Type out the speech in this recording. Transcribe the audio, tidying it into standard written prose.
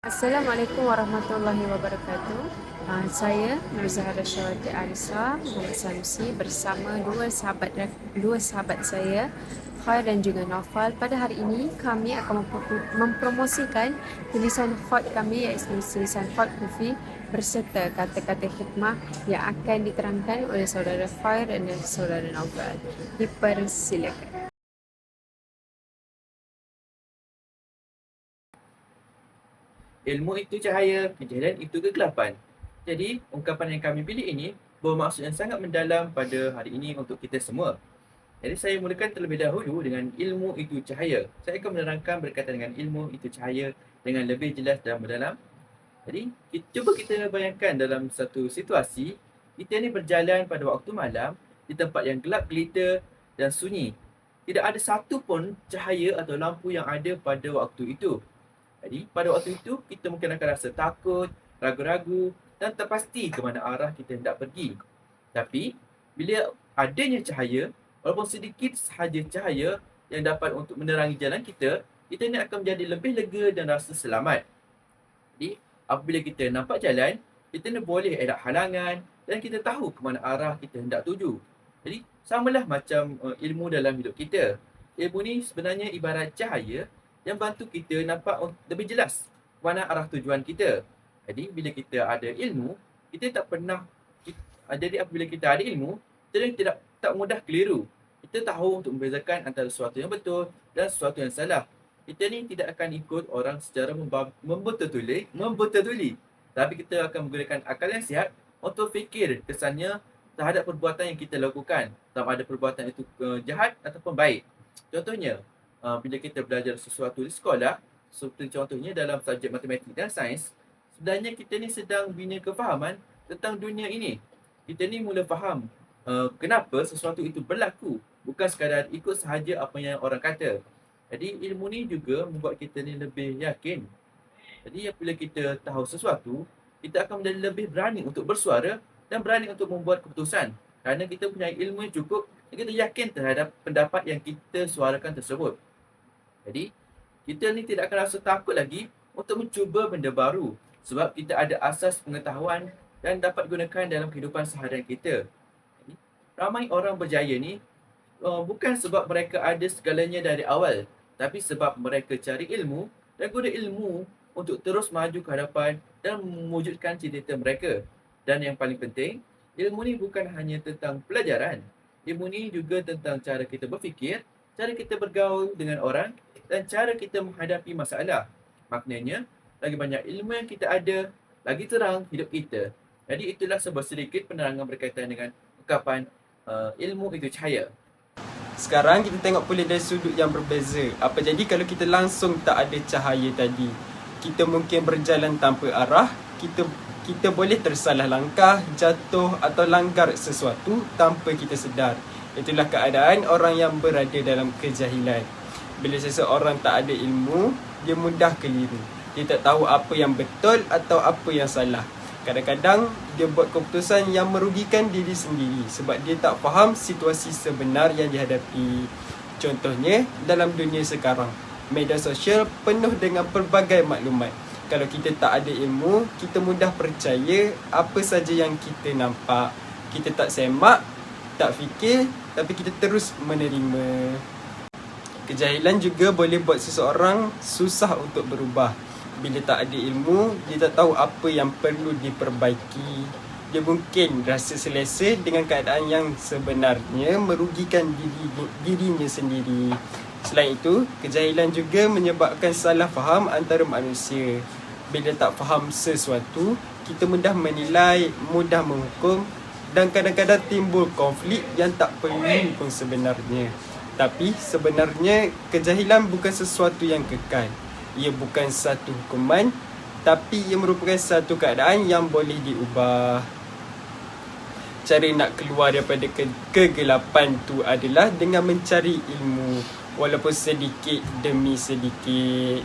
Assalamualaikum warahmatullahi wabarakatuh. Saya Nur Zahra Syawati Arisa Muhammad Sanusi bersama dua sahabat saya, Khair dan juga Naufal. Pada hari ini kami akan mempromosikan tulisan khot kami, iaitu tulisan khot Kufi berserta kata-kata hikmah yang akan diterangkan oleh saudara Khair dan saudara Naufal. Dipersilakan. Ilmu itu cahaya, kejahilan itu kegelapan. Jadi, ungkapan yang kami pilih ini bermaksud yang sangat mendalam pada hari ini untuk kita semua. Jadi, saya mulakan terlebih dahulu dengan ilmu itu cahaya. Saya akan menerangkan berkaitan dengan ilmu itu cahaya dengan lebih jelas dan mendalam. Jadi, cuba kita bayangkan dalam satu situasi, kita ni berjalan pada waktu malam di tempat yang gelap gelita dan sunyi. Tidak ada satu pun cahaya atau lampu yang ada pada waktu itu. Jadi, pada waktu itu, kita mungkin akan rasa takut, ragu-ragu dan tak pasti ke mana arah kita hendak pergi. Tapi, bila adanya cahaya, walaupun sedikit sahaja cahaya yang dapat untuk menerangi jalan kita ni akan menjadi lebih lega dan rasa selamat. Jadi, apabila kita nampak jalan, kita ni boleh elak halangan dan kita tahu ke mana arah kita hendak tuju. Jadi, samalah macam ilmu dalam hidup kita. Ilmu ni sebenarnya ibarat cahaya yang bantu kita nampak lebih jelas mana arah tujuan kita. Jadi, bila kita ada ilmu, kita tak pernah jadi apabila kita ada ilmu, kita tak mudah keliru. Kita tahu untuk membezakan antara sesuatu yang betul dan sesuatu yang salah. Kita ni tidak akan ikut orang secara membetululi. Tapi kita akan menggunakan akal yang sihat untuk fikir kesannya terhadap perbuatan yang kita lakukan. Sama ada perbuatan itu jahat ataupun baik. Contohnya, bila kita belajar sesuatu di sekolah, seperti contohnya dalam subjek matematik dan sains, sebenarnya kita ni sedang bina kefahaman tentang dunia ini. Kita ni mula faham kenapa sesuatu itu berlaku, bukan sekadar ikut sahaja apa yang orang kata. Jadi ilmu ni juga membuat kita ni lebih yakin. Jadi apabila kita tahu sesuatu, kita akan menjadi lebih berani untuk bersuara dan berani untuk membuat keputusan. Kerana kita punya ilmu yang cukup dan kita yakin terhadap pendapat yang kita suarakan tersebut. Jadi, kita ni tidak akan rasa takut lagi untuk mencuba benda baru sebab kita ada asas pengetahuan dan dapat gunakan dalam kehidupan seharian kita. Jadi, ramai orang berjaya ni bukan sebab mereka ada segalanya dari awal, tapi sebab mereka cari ilmu dan guna ilmu untuk terus maju ke hadapan dan mewujudkan cita-cita mereka. Dan yang paling penting, ilmu ni bukan hanya tentang pelajaran. Ilmu ni juga tentang cara kita berfikir, cara kita bergaul dengan orang dan cara kita menghadapi masalah. Maknanya, lagi banyak ilmu yang kita ada, lagi terang hidup kita. Jadi itulah sebuah sedikit penerangan berkaitan dengan ungkapan ilmu itu cahaya. Sekarang kita tengok pula dari sudut yang berbeza. Apa jadi kalau kita langsung tak ada cahaya tadi? Kita mungkin berjalan tanpa arah, kita boleh tersalah langkah, jatuh atau langgar sesuatu tanpa kita sedar. Itulah keadaan orang yang berada dalam kejahilan. Bila seseorang tak ada ilmu, dia mudah keliru. Dia tak tahu apa yang betul atau apa yang salah. Kadang-kadang dia buat keputusan yang merugikan diri sendiri sebab dia tak faham situasi sebenar yang dihadapi. Contohnya, dalam dunia sekarang, media sosial penuh dengan pelbagai maklumat. Kalau kita tak ada ilmu, kita mudah percaya apa saja yang kita nampak. Kita tak semak, tak fikir, tapi kita terus menerima. Kejahilan juga boleh buat seseorang susah untuk berubah. Bila tak ada ilmu, dia tak tahu apa yang perlu diperbaiki. Dia mungkin rasa selesa dengan keadaan yang sebenarnya merugikan dirinya sendiri. Selain itu, kejahilan juga menyebabkan salah faham antara manusia. Bila tak faham sesuatu, kita mudah menilai, mudah menghukum dan kadang-kadang timbul konflik yang tak perlu pun sebenarnya. Tapi sebenarnya kejahilan bukan sesuatu yang kekal. Ia bukan satu hukuman, tapi ia merupakan satu keadaan yang boleh diubah. Cara nak keluar daripada kegelapan tu adalah dengan mencari ilmu, walaupun sedikit demi sedikit.